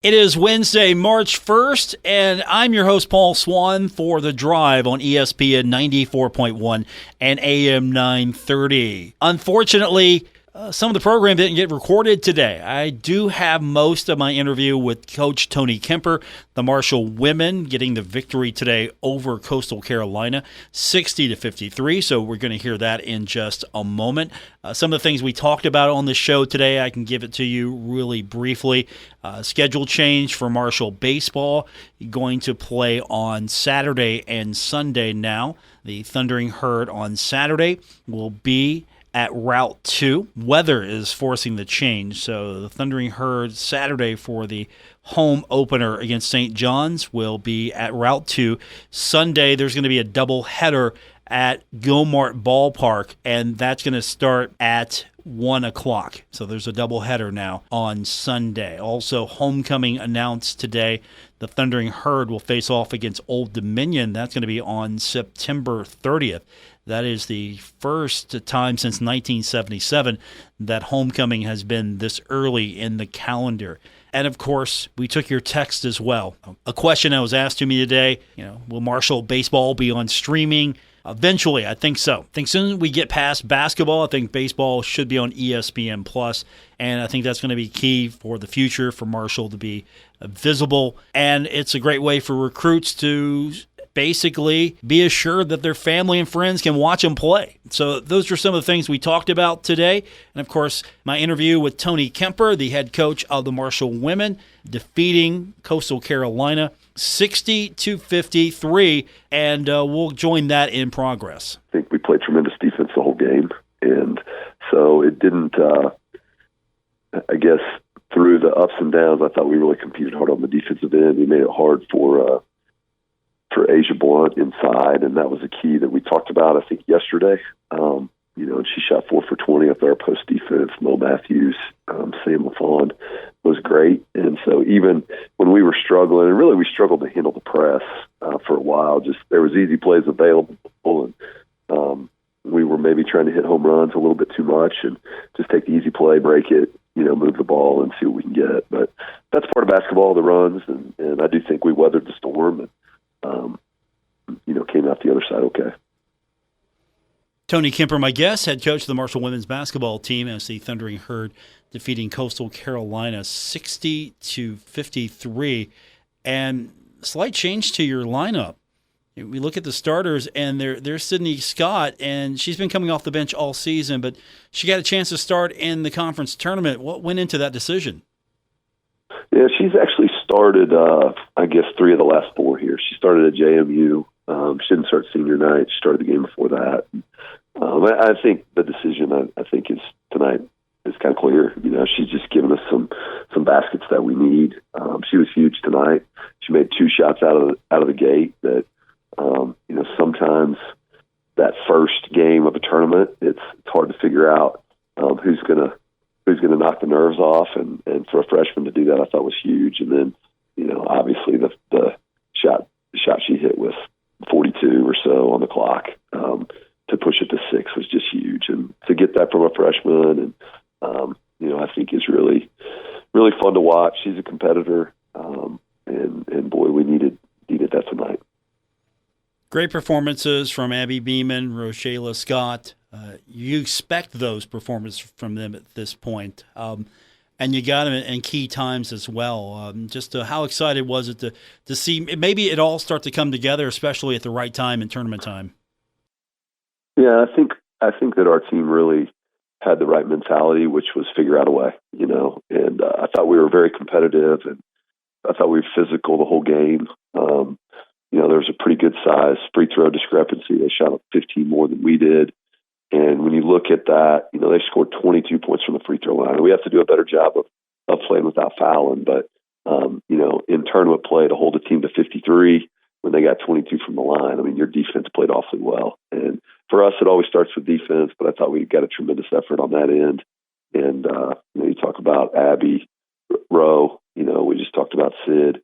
It is Wednesday, March 1st, and I'm your host, Paul Swann, for The Drive on ESPN 94.1 and AM 930. Unfortunately, some of the program didn't get recorded today. I do have most of my interview with Coach Tony Kemper, the Marshall women, getting the victory today over Coastal Carolina, 60-53. So we're going to hear that in just a moment. Some of the things we talked about on the show today, I can give it to you really briefly. Schedule change for Marshall baseball, going to play on Saturday and Sunday now. The Thundering Herd on Saturday will be at Route 2. Weather is forcing the change, so the Thundering Herd Saturday for the home opener against St. John's will be at Route 2. Sunday, there's going to be a doubleheader at Gilmart Ballpark, and that's going to start at 1 o'clock. So there's a doubleheader now on Sunday. Also, homecoming announced today. The Thundering Herd will face off against Old Dominion. That's going to be on September 30th. That is the first time since 1977 that homecoming has been this early in the calendar. And, of course, we took your text as well. A question that was asked to me today, will Marshall baseball be on streaming? Eventually, I think so. I think soon as we get past basketball, I think baseball should be on ESPN+, and I think that's going to be key for the future for Marshall to be visible. And it's a great way for recruits to basically be assured that their family and friends can watch them play. So those are some of the things we talked about today. And, of course, my interview with Tony Kemper, the head coach of the Marshall women, defeating Coastal Carolina 60-53, and we'll join that in progress. I think we played tremendous defense the whole game, and so it didn't, I guess, through the ups and downs, I thought we really competed hard on the defensive end. We made it hard for Asia Blunt inside, and that was a key that we talked about, I think, yesterday. And she shot 4 for 20 up there, post defense. Mo Matthews, Sam LaFond was great. And so even when we were struggling, and really we struggled to handle the press for a while, just there was easy plays available, and we were maybe trying to hit home runs a little bit too much and just take the easy play, break it, move the ball and see what we can get. But that's part of basketball, the runs, and I do think we weathered the storm and came out the other side okay. Tony Kemper, my guest, head coach of the Marshall women's basketball team, as the Thundering Herd defeating Coastal Carolina 60-53. And slight change to your lineup. We look at the starters, and there's Sydney Scott, and she's been coming off the bench all season, but she got a chance to start in the conference tournament. What went into that decision? Yeah, she's actually started, I guess, 3 of the last 4 here. She started at JMU. She didn't start senior night. She started the game before that. I think the decision, I think, is tonight is kind of clear. She's just given us some baskets that we need. She was huge tonight. She made 2 shots out of the gate that, sometimes that first game of a tournament, it's hard to figure out who's gonna knock the nerves off, and for a freshman to do that, I thought was huge. And then, obviously the shot she hit with 42 or so on the clock to push it to 6 was just huge, and to get that from a freshman, and I think is really, really fun to watch. She's a competitor, and boy, we needed that tonight. Great performances from Abby Beeman, Rochella Scott. You expect those performances from them at this point, and you got them in key times as well. How excited was it to see maybe it all start to come together, especially at the right time in tournament time? Yeah, I think that our team really had the right mentality, which was figure out a way, and I thought we were very competitive, and I thought we were physical the whole game. There was a pretty good size free throw discrepancy. They shot up 15 more than we did. And when you look at that, they scored 22 points from the free throw line. We have to do a better job of playing without fouling. But, in tournament play, to hold a team to 53 when they got 22 from the line, your defense played awfully well. And for us, it always starts with defense, but I thought we got a tremendous effort on that end. And, you talk about Abby, Rowe, we just talked about Sid,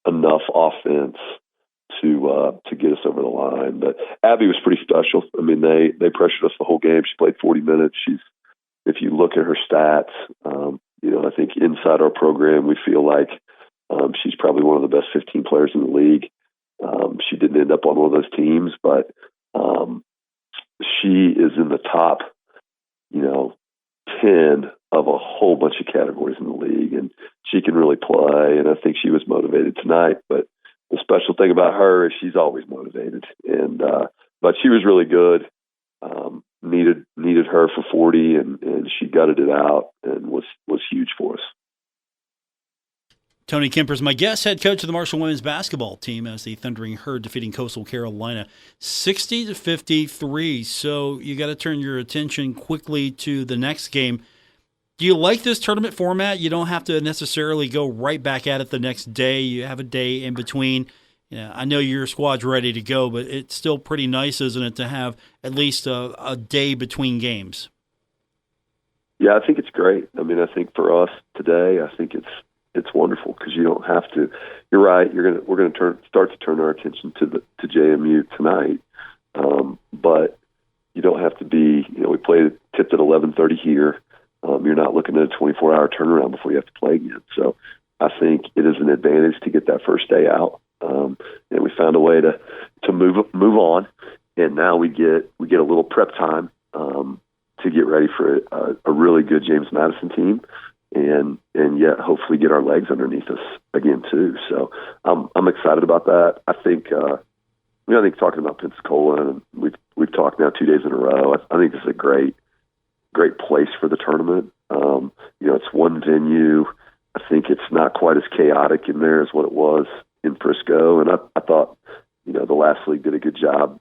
enough offense to get us over the line. But Abby was pretty special. They pressured us the whole game. She played 40 minutes. If you look at her stats, I think inside our program, we feel like She's probably one of the best 15 players in the league. She didn't end up on one of those teams, but she is in the top, 10 of a whole bunch of categories in the league, and she can really play, and I think she was motivated tonight. But the special thing about her is she's always motivated, and but she was really good. Needed her for 40, and she gutted it out and was huge for us. Tony Kemper is my guest, head coach of the Marshall women's basketball team, as the Thundering Herd defeating Coastal Carolina 60-53. So you got to turn your attention quickly to the next game. Do you like this tournament format? You don't have to necessarily go right back at it the next day. You have a day in between. I know your squad's ready to go, but it's still pretty nice, isn't it, to have at least a day between games? Yeah, I think it's great. I mean, I think for us today, I think it's wonderful because you don't have to. You're right. We're gonna start to turn our attention to JMU tonight, but you don't have to be. We tipped at 11:30 here. You're not looking at a 24-hour turnaround before you have to play again. So I think it is an advantage to get that first day out, and we found a way to move on, and now we get a little prep time to get ready for a really good James Madison team. And yet hopefully get our legs underneath us again too. So I'm excited about that. I think talking about Pensacola, and we've talked now 2 days in a row. I think this is a great place for the tournament. It's one venue. I think it's not quite as chaotic in there as what it was in Frisco. And I thought the last league did a good job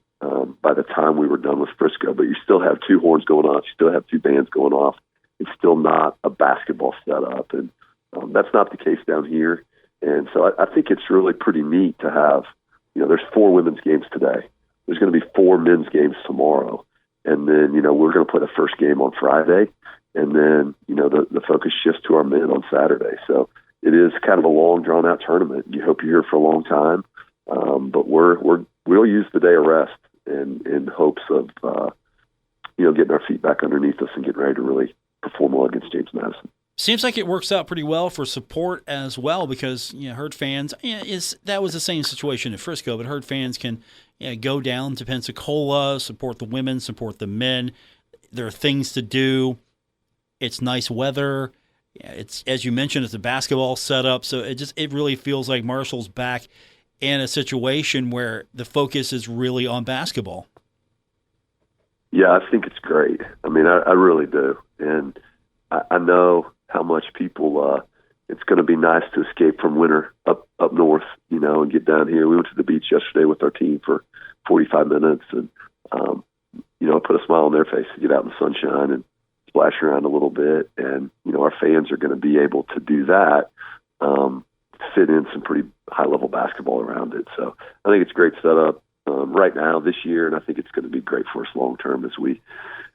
by the time we were done with Frisco. But you still have two horns going off. You still have two bands going off. It's still not a basketball setup, and that's not the case down here. And so I think it's really pretty neat to have, there's 4 women's games today. There's going to be 4 men's games tomorrow. And then, we're going to play the first game on Friday, and then, the focus shifts to our men on Saturday. So it is kind of a long, drawn-out tournament. You hope you're here for a long time, but we'll use the day of rest in hopes of, getting our feet back underneath us and getting ready to really perform well against James Madison. Seems like it works out pretty well for support as well, because Herd fans, that was the same situation at Frisco, but Herd fans can go down to Pensacola, support the women, support the men. There are things to do. It's nice weather. It's, as you mentioned, it's a basketball setup, so it really feels like Marshall's back in a situation where the focus is really on basketball. Yeah, I think it's great. I mean, I really do. And I know how much people, it's going to be nice to escape from winter up north, and get down here. We went to the beach yesterday with our team for 45 minutes, and, it put a smile on their face to get out in the sunshine and splash around a little bit. And, our fans are going to be able to do that, fit in some pretty high-level basketball around it. So I think it's a great setup. Right now this year, and I think it's going to be great for us long term as we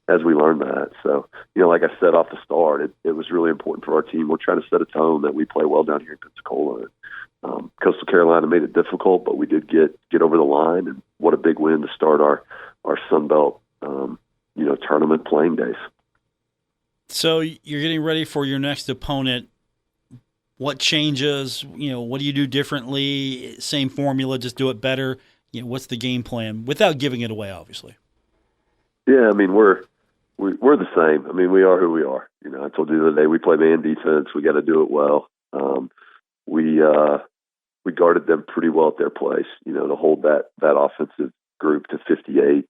learn that. So, like I said off the start, it was really important for our team. We're trying to set a tone that we play well down here in Pensacola. Coastal Carolina made it difficult, but we did get over the line, and what a big win to start our Sun Belt tournament playing days. So you're getting ready for your next opponent. What changes? What do you do differently? Same formula, just do it better. What's the game plan without giving it away, obviously? Yeah, I mean, we're the same. I mean, we are who we are. I told you the other day, we play man defense. We got to do it well. We guarded them pretty well at their place, to hold that offensive group to 58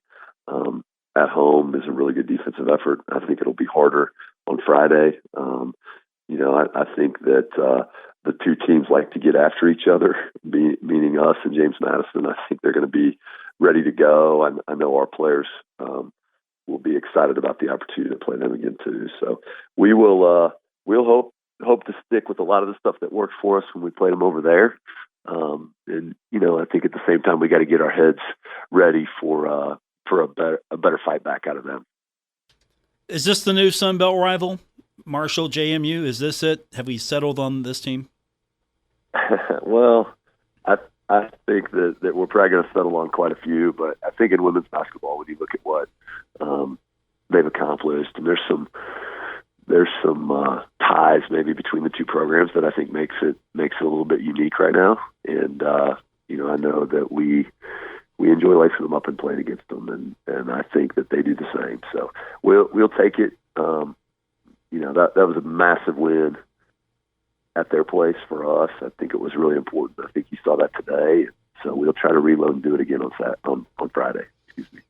at home is a really good defensive effort. I think it'll be harder on Friday. I think that the two teams like to get after each other, meaning us and James Madison. I think they're going to be ready to go. I know our players will be excited about the opportunity to play them again too. So we'll hope to stick with a lot of the stuff that worked for us when we played them over there. And I think at the same time we got to get our heads ready for a better fight back out of them. Is this the new Sun Belt rival? Marshall, JMU, is this it? Have we settled on this team? Well, I think that we're probably going to settle on quite a few, but I think in women's basketball, when you look at what they've accomplished, and there's there's some ties maybe between the two programs that I think makes it a little bit unique right now. And I know that we enjoy lacing them up and playing against them, and I think that they do the same. So we'll take it. That was a massive win at their place for us. I think it was really important. I think you saw that today. So we'll try to reload and do it again on Friday. Excuse me.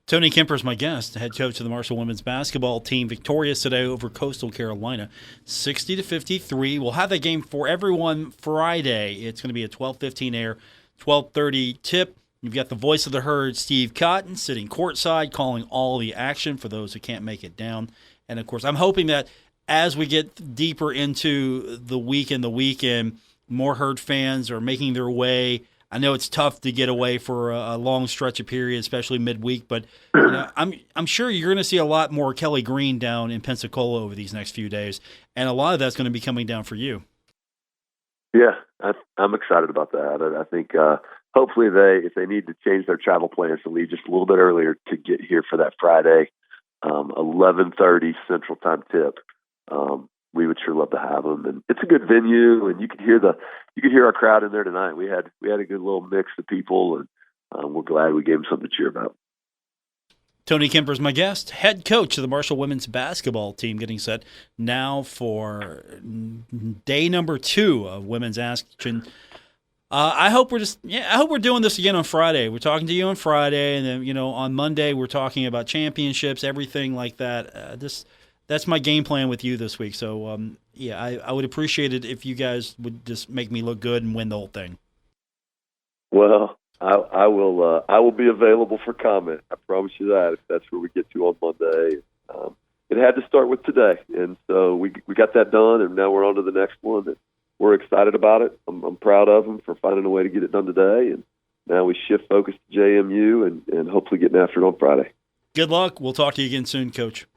Tony Kemper is my guest, the head coach of the Marshall women's basketball team, victorious today over Coastal Carolina, 60-53. We'll have that game for everyone Friday. It's going to be a 12:15 air, 12:30 tip. You've got the voice of the herd, Steve Cotton, sitting courtside, calling all the action for those who can't make it down. And, of course, I'm hoping that as we get deeper into the week and the weekend, more herd fans are making their way. I know it's tough to get away for a long stretch of period, especially midweek, but I'm sure you're going to see a lot more Kelly Green down in Pensacola over these next few days, and a lot of that's going to be coming down for you. Yeah, I'm excited about that. I think hopefully if they need to change their travel plans to leave just a little bit earlier to get here for that Friday 11:30 Central Time tip. We would sure love to have them, and it's a good venue, and you could hear our crowd in there tonight. We had a good little mix of people, and we're glad we gave them something to cheer about. Tony Kemper is my guest, head coach of the Marshall women's basketball team, getting set now for day number 2 of women's action. I hope we're doing this again on Friday. We're talking to you on Friday, and then on Monday we're talking about championships, everything like that. That's my game plan with you this week. So, I would appreciate it if you guys would just make me look good and win the whole thing. Well, I will be available for comment. I promise you that, if that's where we get to on Monday. It had to start with today, and so we got that done, and now we're on to the next one. And we're excited about it. I'm proud of them for finding a way to get it done today, and now we shift focus to JMU and hopefully getting after it on Friday. Good luck. We'll talk to you again soon, Coach.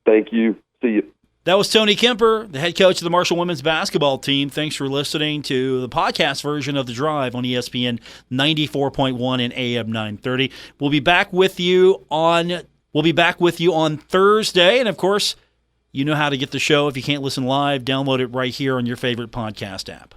Thank you. See you. That was Tony Kemper, the head coach of the Marshall women's basketball team. Thanks for listening to the podcast version of The Drive on ESPN 94.1 and AM 930. We'll be back with you on Thursday, and of course, you know how to get the show. If you can't listen live, download it right here on your favorite podcast app.